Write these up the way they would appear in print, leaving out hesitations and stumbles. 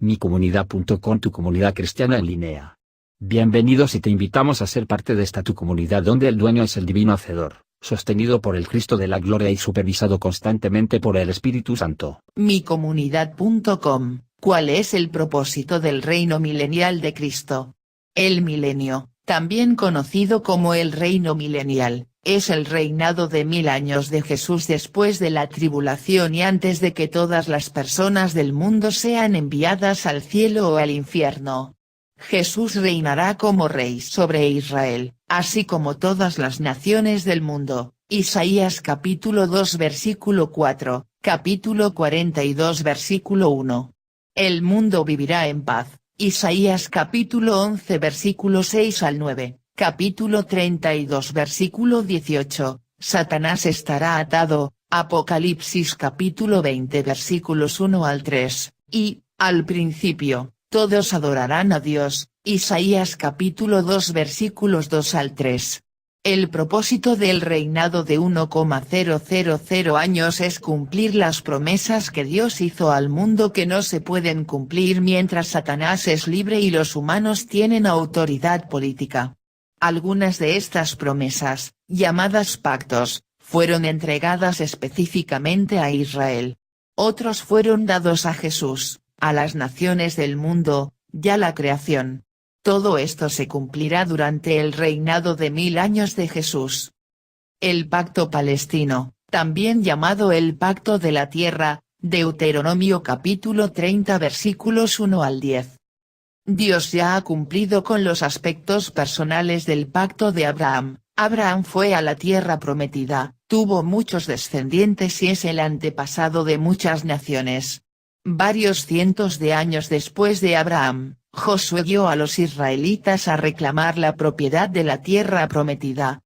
micomunidad.com, tu comunidad cristiana en línea. Bienvenidos y te invitamos a ser parte de esta tu comunidad donde el dueño es el divino Hacedor, sostenido por el Cristo de la Gloria y supervisado constantemente por el Espíritu Santo. Micomunidad.com, ¿cuál es el propósito del reino milenial de Cristo? El milenio, también conocido como el reino milenial, es el reinado de 1000 años de Jesús después de la tribulación y antes de que todas las personas del mundo sean enviadas al cielo o al infierno. Jesús reinará como rey sobre Israel, así como todas las naciones del mundo. Isaías capítulo 2 versículo 4, capítulo 42 versículo 1. El mundo vivirá en paz. Isaías capítulo 11 versículo 6 al 9, capítulo 32 versículo 18, Satanás estará atado, Apocalipsis capítulo 20 versículos 1 al 3, y, al principio, todos adorarán a Dios, Isaías capítulo 2 versículos 2 al 3. El propósito del reinado de 1,000 años es cumplir las promesas que Dios hizo al mundo que no se pueden cumplir mientras Satanás es libre y los humanos tienen autoridad política. Algunas de estas promesas, llamadas pactos, fueron entregadas específicamente a Israel. Otros fueron dados a Jesús, a las naciones del mundo, y a la creación. Todo esto se cumplirá durante el reinado de 1000 años de Jesús. El pacto palestino, también llamado el pacto de la tierra, Deuteronomio capítulo 30 versículos 1 al 10. Dios ya ha cumplido con los aspectos personales del pacto de Abraham. Abraham fue a la tierra prometida, tuvo muchos descendientes y es el antepasado de muchas naciones. Varios cientos de años después de Abraham, Josué guió a los israelitas a reclamar la propiedad de la tierra prometida.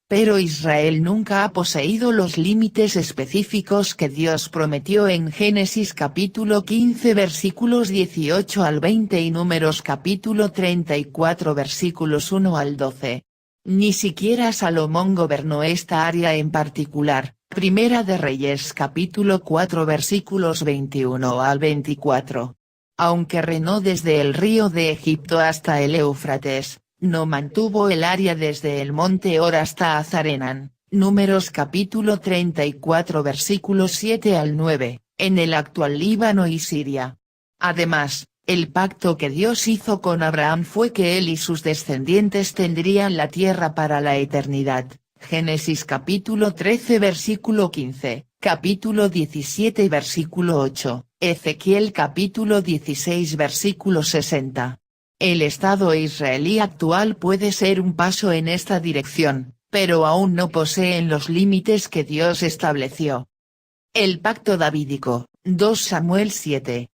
Pero Israel nunca ha poseído los límites específicos que Dios prometió en Génesis capítulo 15 versículos 18 al 20 y Números capítulo 34 versículos 1 al 12. Ni siquiera Salomón gobernó esta área en particular. Primera de Reyes capítulo 4 versículos 21 al 24. Aunque reinó desde el río de Egipto hasta el Éufrates, no mantuvo el área desde el monte Hor hasta Azarenán, Números capítulo 34 versículos 7 al 9, en el actual Líbano y Siria. Además, el pacto que Dios hizo con Abraham fue que él y sus descendientes tendrían la tierra para la eternidad. Génesis capítulo 13 versículo 15, capítulo 17 versículo 8, Ezequiel capítulo 16 versículo 60. El Estado israelí actual puede ser un paso en esta dirección, pero aún no poseen los límites que Dios estableció. El pacto davídico, 2 Samuel 7.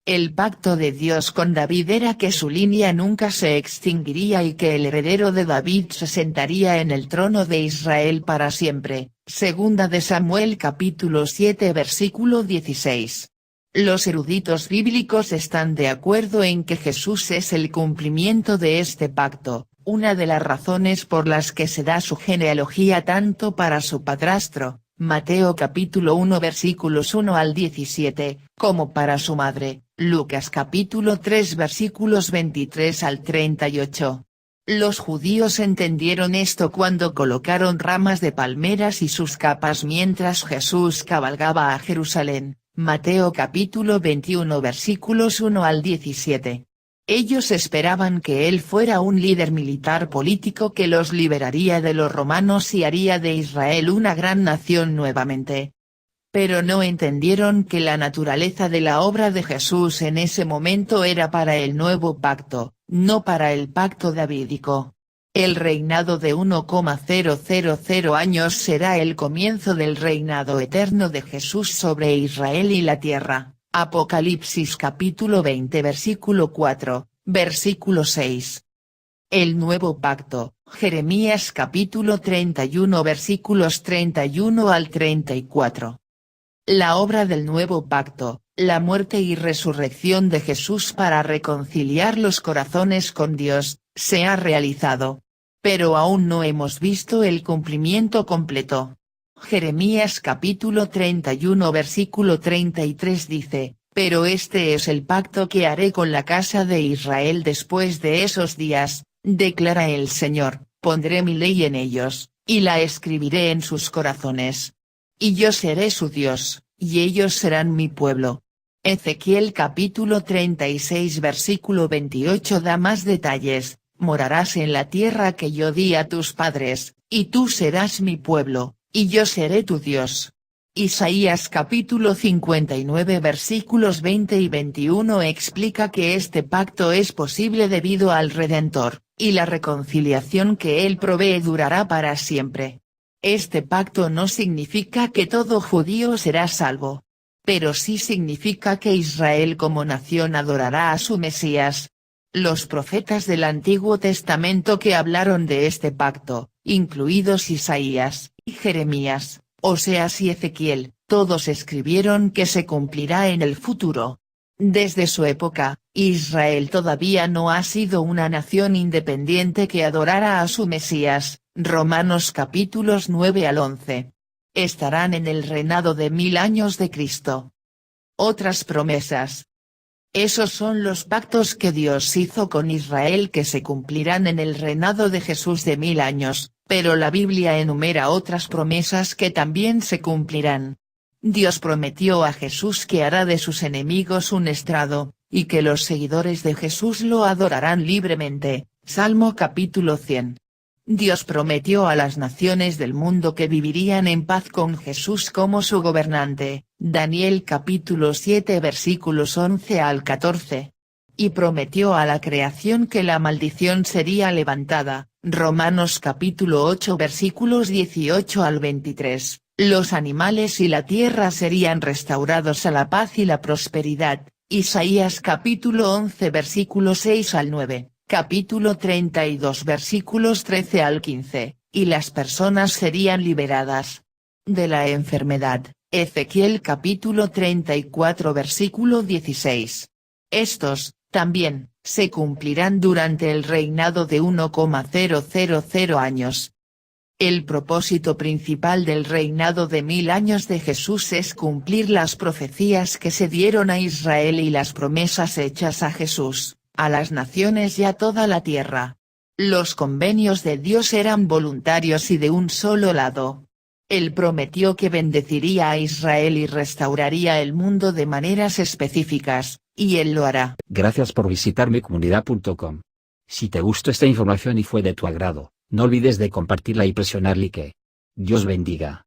El pacto de Dios con David era que su línea nunca se extinguiría y que el heredero de David se sentaría en el trono de Israel para siempre. Segunda de Samuel capítulo 7 versículo 16. Los eruditos bíblicos están de acuerdo en que Jesús es el cumplimiento de este pacto, una de las razones por las que se da su genealogía tanto para su padrastro, Mateo capítulo 1 versículos 1 al 17, como para su madre, Lucas capítulo 3 versículos 23 al 38. Los judíos entendieron esto cuando colocaron ramas de palmeras y sus capas mientras Jesús cabalgaba a Jerusalén, Mateo capítulo 21 versículos 1 al 17. Ellos esperaban que él fuera un líder militar político que los liberaría de los romanos y haría de Israel una gran nación nuevamente. Pero no entendieron que la naturaleza de la obra de Jesús en ese momento era para el nuevo pacto, no para el pacto davídico. El reinado de 1,000 años será el comienzo del reinado eterno de Jesús sobre Israel y la tierra. Apocalipsis capítulo 20 versículo 4, versículo 6. El nuevo pacto, Jeremías capítulo 31 versículos 31 al 34. La obra del nuevo pacto, la muerte y resurrección de Jesús para reconciliar los corazones con Dios, se ha realizado. Pero aún no hemos visto el cumplimiento completo. Jeremías capítulo 31 versículo 33 dice, Pero este es el pacto que haré con la casa de Israel después de esos días, declara el Señor, pondré mi ley en ellos, y la escribiré en sus corazones. Y yo seré su Dios, y ellos serán mi pueblo. Ezequiel capítulo 36 versículo 28 da más detalles, morarás en la tierra que yo di a tus padres, y tú serás mi pueblo, y yo seré tu Dios. Isaías capítulo 59 versículos 20 y 21 explica que este pacto es posible debido al Redentor, y la reconciliación que él provee durará para siempre. Este pacto no significa que todo judío será salvo. Pero sí significa que Israel como nación adorará a su Mesías. Los profetas del Antiguo Testamento que hablaron de este pacto, incluidos Isaías, y Jeremías, Oseas y Ezequiel, todos escribieron que se cumplirá en el futuro. Desde su época, Israel todavía no ha sido una nación independiente que adorara a su Mesías, Romanos capítulos 9 al 11. Estarán en el reinado de 1000 años de Cristo. Otras promesas. Esos son los pactos que Dios hizo con Israel que se cumplirán en el reinado de Jesús de 1000 años, pero la Biblia enumera otras promesas que también se cumplirán. Dios prometió a Jesús que hará de sus enemigos un estrado, y que los seguidores de Jesús lo adorarán libremente, Salmo capítulo 100. Dios prometió a las naciones del mundo que vivirían en paz con Jesús como su gobernante, Daniel capítulo 7 versículos 11 al 14. Y prometió a la creación que la maldición sería levantada, Romanos capítulo 8 versículos 18 al 23, los animales y la tierra serían restaurados a la paz y la prosperidad, Isaías capítulo 11 versículos 6 al 9. Capítulo 32 versículos 13 al 15, y las personas serían liberadas de la enfermedad, Ezequiel capítulo 34 versículo 16. Estos, también, se cumplirán durante el reinado de 1,000 años. El propósito principal del reinado de 1000 años de Jesús es cumplir las profecías que se dieron a Israel y las promesas hechas a Jesús, a las naciones y a toda la tierra. Los convenios de Dios eran voluntarios y de un solo lado. Él prometió que bendeciría a Israel y restauraría el mundo de maneras específicas, y él lo hará. Gracias por visitar micomunidad.com. Si te gustó esta información y fue de tu agrado, no olvides de compartirla y presionar like. Dios bendiga.